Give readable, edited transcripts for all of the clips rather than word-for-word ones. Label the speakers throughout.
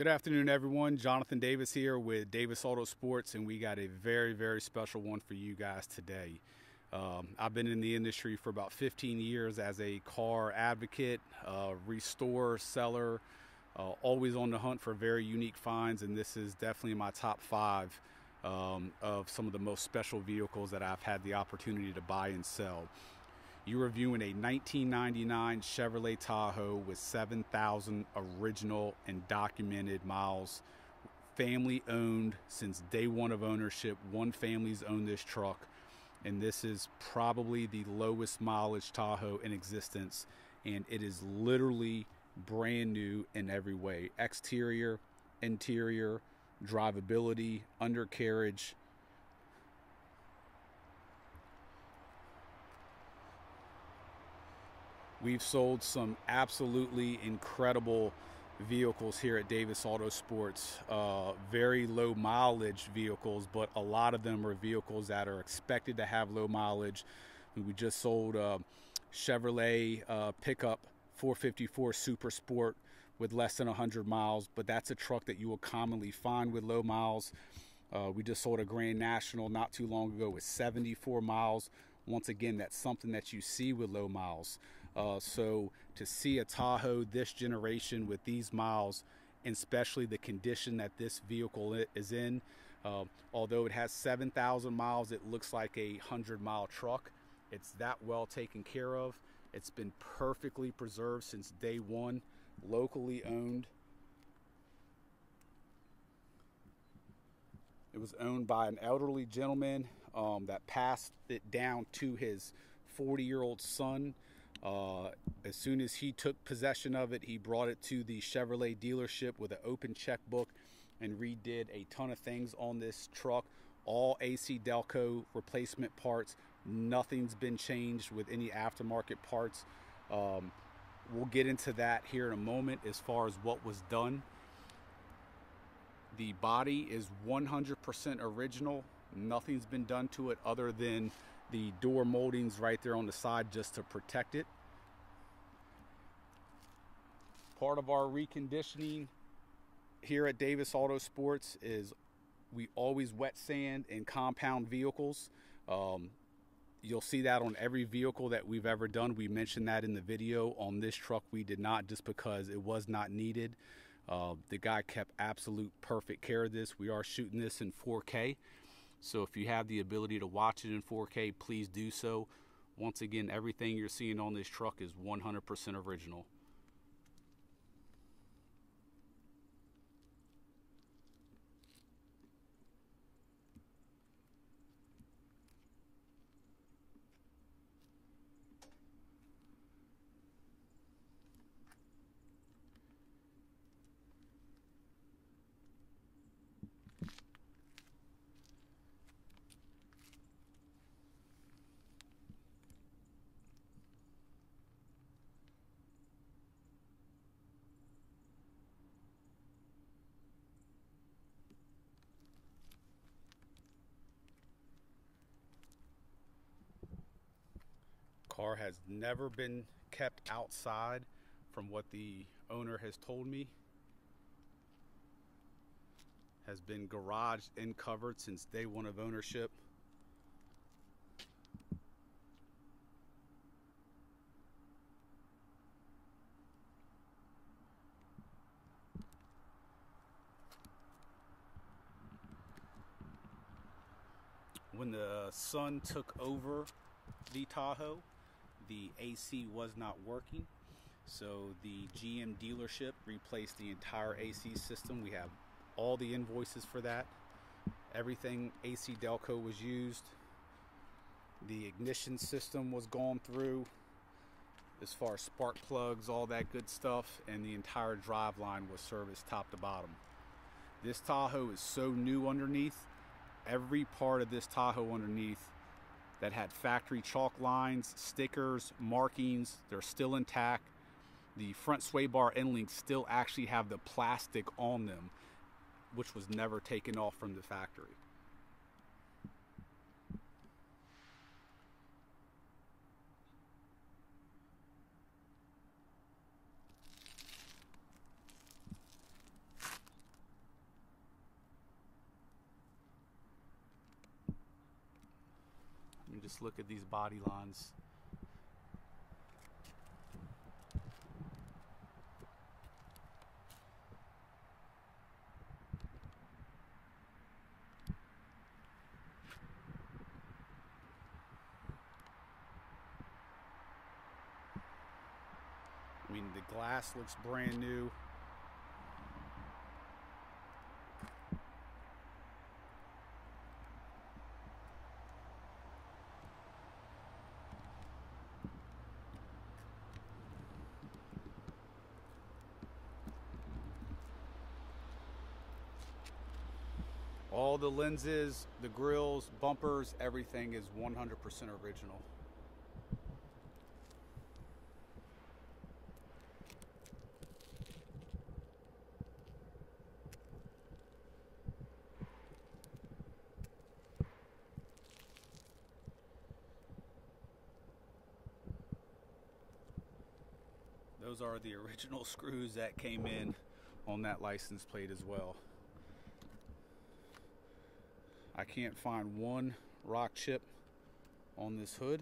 Speaker 1: Good afternoon, everyone. Jonathan Davis here with Davis Autosports, and we got a very, very special one for you guys today. I've been in the industry for about 15 years as a car advocate, restorer, seller, always on the hunt for very unique finds, and this is definitely my top five of some of the most special vehicles that I've had the opportunity to buy and sell. You're reviewing a 1999 Chevrolet Tahoe with 7,000 original and documented miles. Family owned since day one of ownership. One family's owned this truck, and this is probably the lowest mileage Tahoe in existence, and it is literally brand new in every way. Exterior, interior, drivability, undercarriage. We've sold some absolutely incredible vehicles here at Davis Autosports, very low mileage vehicles, but a lot of them are vehicles that are expected to have low mileage. We just sold a Chevrolet pickup 454 Super Sport with less than 100 miles, but that's a truck that you will commonly find with low miles. We just sold a Grand National not too long ago with 74 miles. Once again, that's something that you see with low miles. So to see a Tahoe this generation with these miles, and especially the condition that this vehicle is in, although it has 7,000 miles, it looks like a 100-mile truck. It's that well taken care of. It's been perfectly preserved since day one, locally owned. It was owned by an elderly gentleman that passed it down to his 40-year-old son. As soon as he took possession of it, he brought it to the Chevrolet dealership with an open checkbook and redid a ton of things on this truck. All AC Delco replacement parts. Nothing's been changed with any aftermarket parts. We'll get into that here in a moment as far as what was done. The body is 100% original. Nothing's been done to it other than the door moldings right there on the side just to protect it. Part of our reconditioning here at Davis Autosports is we always wet sand and compound vehicles. You'll see that on every vehicle that we've ever done. We mentioned that in the video. On this truck we did not, just because it was not needed. The guy kept absolute perfect care of this. We are shooting this in 4K. So if you have the ability to watch it in 4K, please do so. Once again, everything you're seeing on this truck is 100% original. Car has never been kept outside from what the owner has told me. Has been garaged and covered since day one of ownership. When the son took over the Tahoe, the AC was not working, so the GM dealership replaced the entire AC system. We have all the invoices for that. Everything AC Delco was used. The ignition system was gone through as far as spark plugs, all that good stuff, and the entire drive line was serviced top to bottom. This Tahoe is so new underneath. Every part of this Tahoe underneath that had factory chalk lines, stickers, markings, they're still intact. The front sway bar end links still actually have the plastic on them, which was never taken off from the factory. Just look at these body lines. I mean, the glass looks brand new. All the lenses, the grills, bumpers, everything is 100% original. Those are the original screws that came in on that license plate as well. I can't find one rock chip on this hood.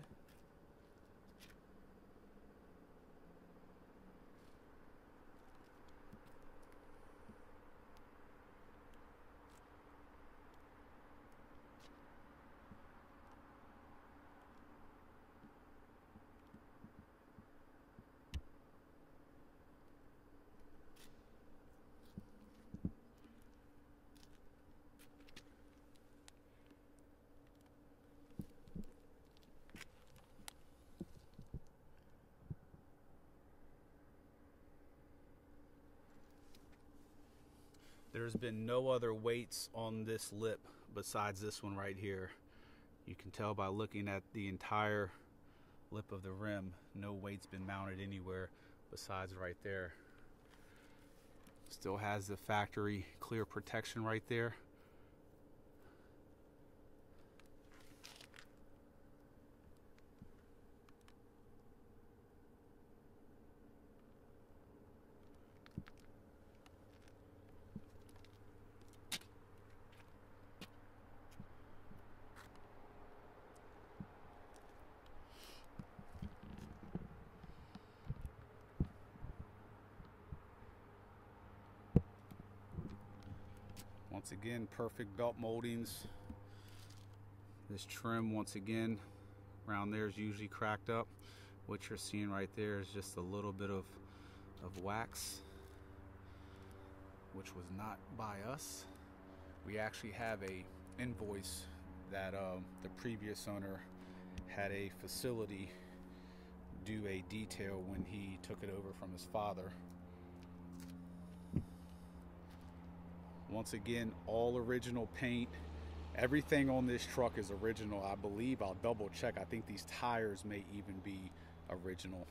Speaker 1: There's been no other weights on this lip besides this one right here. You can tell by looking at the entire lip of the rim, no weight's been mounted anywhere besides right there. Still has the factory clear protection right there. Once again, perfect belt moldings. This trim, once again, around there is usually cracked up. What you're seeing right there is just a little bit of wax, which was not by us. We actually have a invoice that the previous owner had a facility do a detail when he took it over from his father. Once again, all original paint. Everything on this truck is original. I believe, I'll double check, I think these tires may even be original.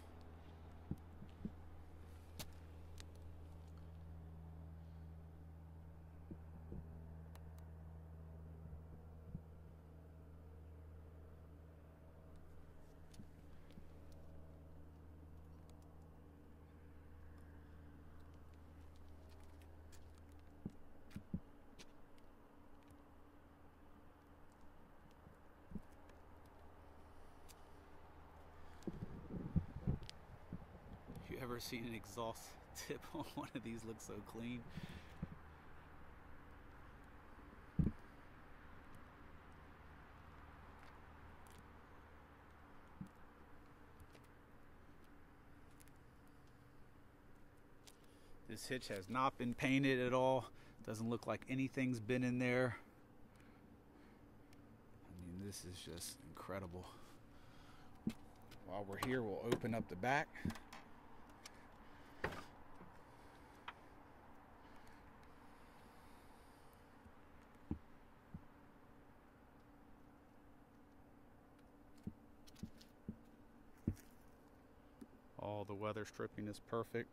Speaker 1: Ever seen an exhaust tip on one of these look so clean? This hitch has not been painted at all. Doesn't look like anything's been in there. I mean, this is just incredible. While we're here, we'll open up the back. All the weather stripping is perfect.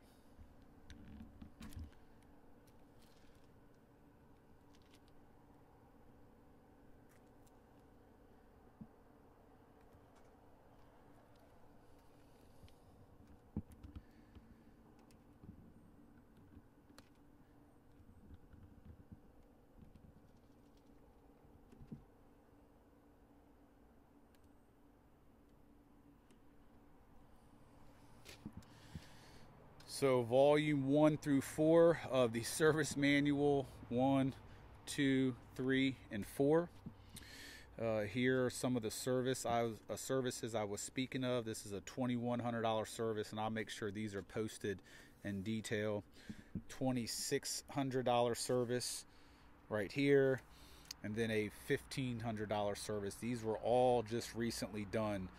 Speaker 1: So volume 1 through 4 of the service manual, 1, 2, 3, and 4. Here are some of the services I was speaking of. This is a $2,100 service, and I'll make sure these are posted in detail. $2,600 service right here, and then a $1,500 service. These were all just recently done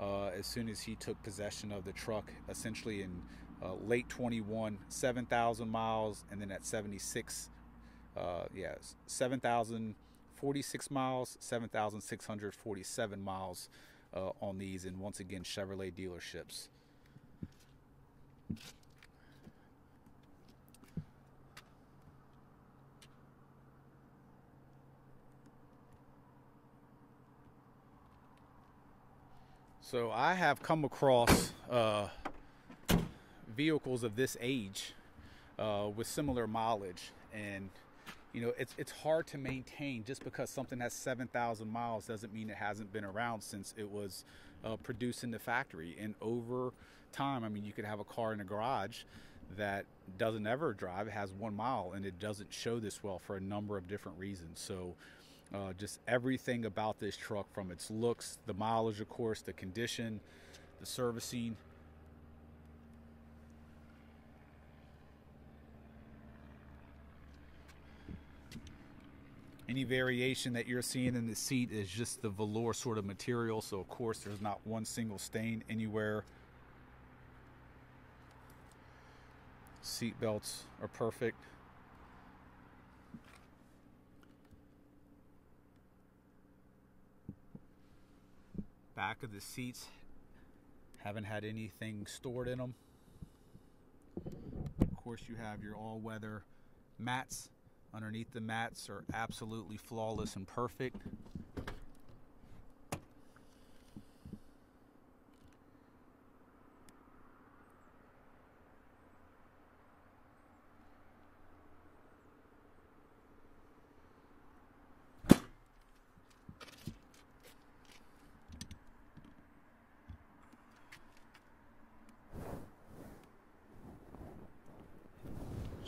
Speaker 1: as soon as he took possession of the truck, essentially in late 21, 7,000 miles, and then at 76, 7,046 miles, 7,647 miles on these, and once again, Chevrolet dealerships. So I have come across vehicles of this age with similar mileage, and you know, it's hard to maintain. Just because something has 7,000 miles doesn't mean it hasn't been around since it was produced in the factory. And over time, I mean, you could have a car in a garage that doesn't ever drive. It has 1 mile, and it doesn't show this well for a number of different reasons. So just everything about this truck, from its looks, the mileage, of course, the condition, the servicing. Any variation that you're seeing in the seat is just the velour sort of material, so of course there's not one single stain anywhere. Seat belts are perfect. Back of the seats haven't had anything stored in them. Of course, you have your all-weather mats. Underneath the mats are absolutely flawless and perfect.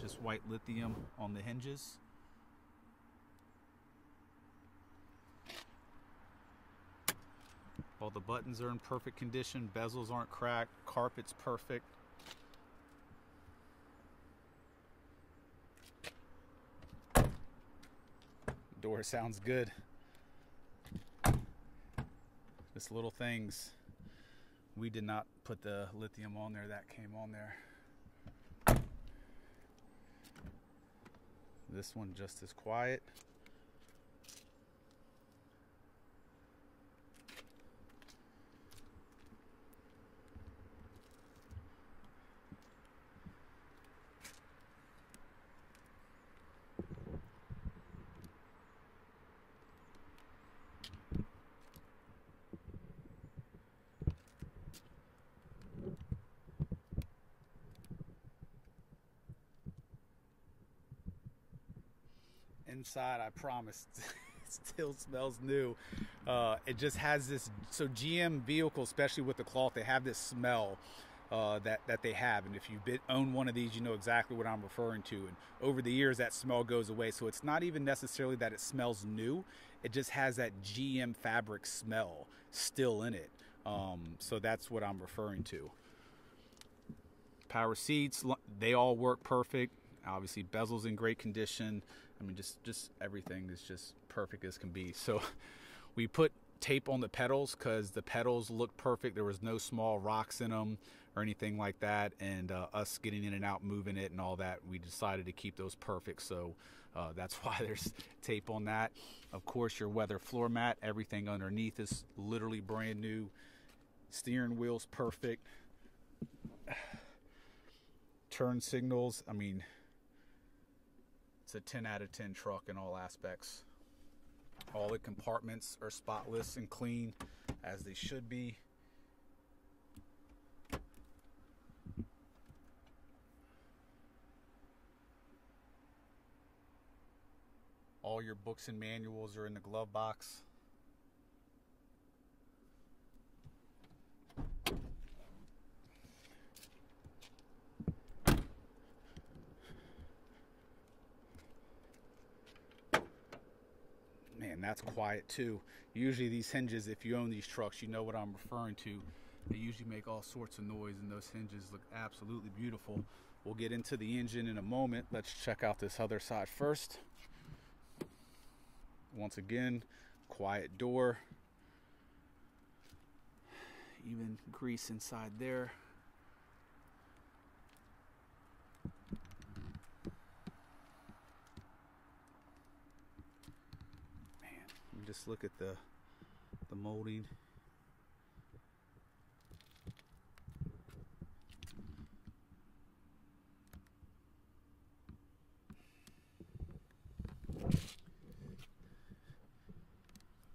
Speaker 1: Just white lithium on the hinges. All the buttons are in perfect condition. Bezels aren't cracked. Carpet's perfect. Door sounds good. Just little things. We did not put the lithium on there. That came on there. This one just as quiet. Inside, I promise, it still smells new. It just has this, so GM vehicles, especially with the cloth, they have this smell that they have. And if you own one of these, you know exactly what I'm referring to. And over the years, that smell goes away. So it's not even necessarily that it smells new. It just has that GM fabric smell still in it. So that's what I'm referring to. Power seats, they all work perfect. Obviously, bezels in great condition. I mean, just everything is just perfect as can be. So we put tape on the pedals because the pedals look perfect. There was no small rocks in them or anything like that. And us getting in and out, moving it and all that, we decided to keep those perfect. So that's why there's tape on that. Of course, your weather floor mat, everything underneath is literally brand new. Steering wheel's perfect. Turn signals, I mean, it's a 10 out of 10 truck in all aspects. All the compartments are spotless and clean, as they should be. All your books and manuals are in the glove box. man, that's quiet too. Usually these hinges, if you own these trucks, you know what I'm referring to. They usually make all sorts of noise, and those hinges look absolutely beautiful. We'll get into the engine in a moment. Let's check out this other side first. Once again, quiet door. Even grease inside there. Man, just look at the molding.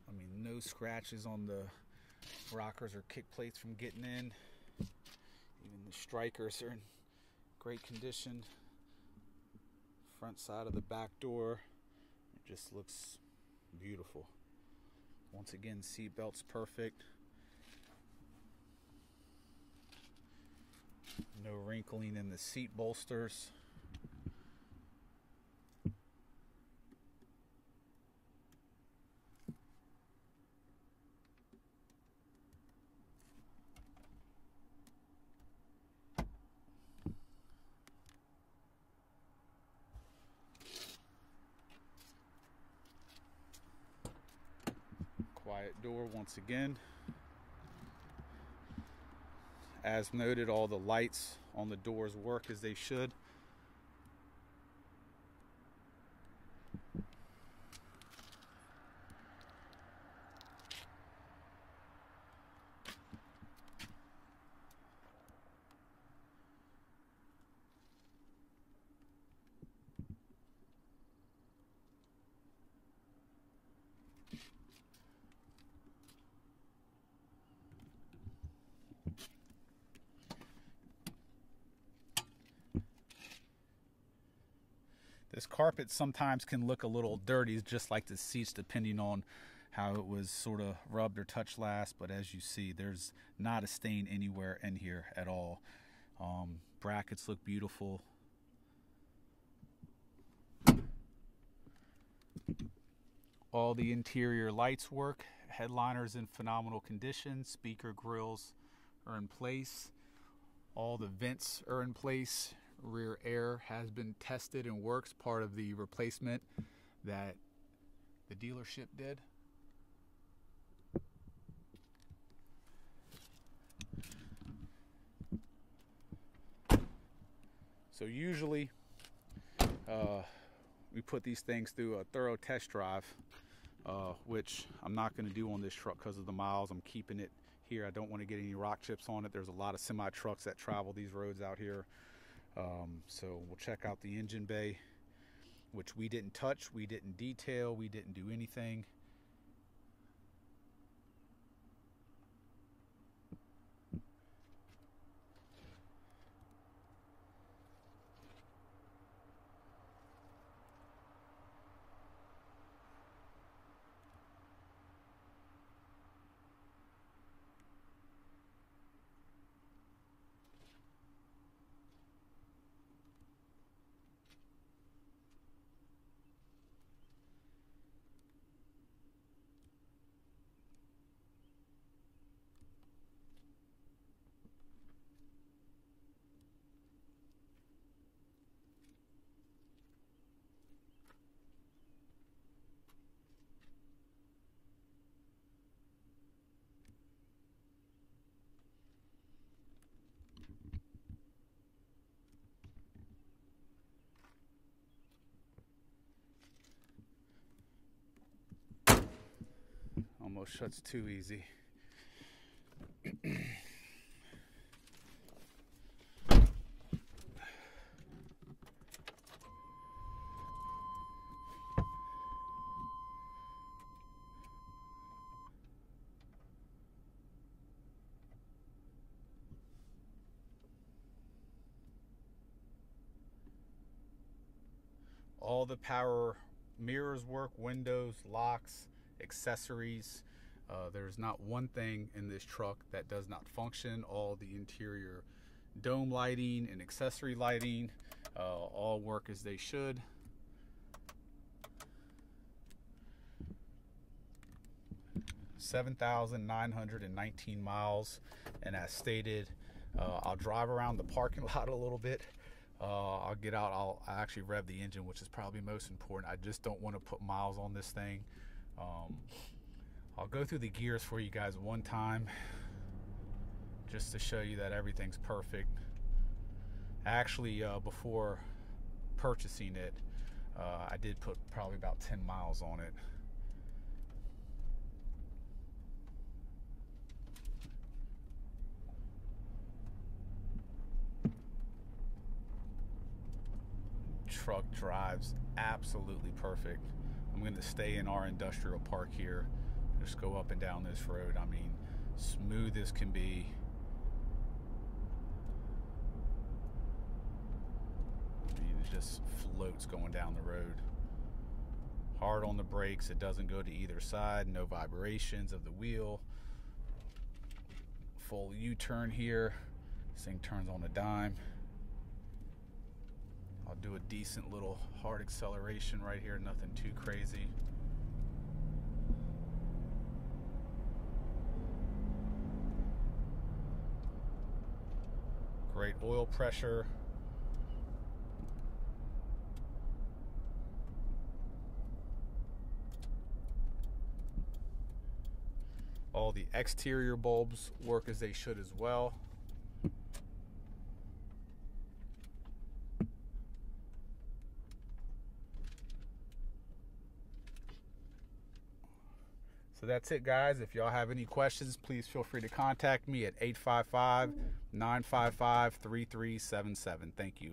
Speaker 1: I mean, no scratches on the rockers or kick plates from getting in. Even the strikers are in great condition. Front side of the back door, it just looks beautiful. Once again, seat belt's perfect. No wrinkling in the seat bolsters. Quiet door once again. As noted, all the lights on the doors work as they should. This carpet sometimes can look a little dirty, just like the seats, depending on how it was sort of rubbed or touched last. But as you see, there's not a stain anywhere in here at all. Brackets look beautiful. All the interior lights work. Headliner's in phenomenal condition. Speaker grills are in place. All the vents are in place. Rear air has been tested and works, part of the replacement that the dealership did. So usually we put these things through a thorough test drive, which I'm not going to do on this truck because of the miles. I'm keeping it here. I don't want to get any rock chips on it. There's a lot of semi trucks that travel these roads out here. So we'll check out the engine bay, which we didn't touch, we didn't detail, we didn't do anything. Almost shuts too easy. All the power mirrors work, windows, locks, accessories. There's not one thing in this truck that does not function. All the interior dome lighting and accessory lighting all work as they should. 7,919 miles, and as stated, I'll drive around the parking lot a little bit. I'll get out, I'll actually rev the engine, which is probably most important. I just don't want to put miles on this thing. I'll go through the gears for you guys one time just to show you that everything's perfect. Actually, before purchasing it, I did put probably about 10 miles on it. Truck drives absolutely perfect. I'm going to stay in our industrial park here, just go up and down this road. I mean, smooth as can be. It just floats going down the road. Hard on the brakes, it doesn't go to either side, no vibrations of the wheel. Full U-turn here, this thing turns on a dime. I'll do a decent little hard acceleration right here, nothing too crazy. Great oil pressure. All the exterior bulbs work as they should as well. So that's it, guys. If y'all have any questions, please feel free to contact me at 855-955-3377. Thank you.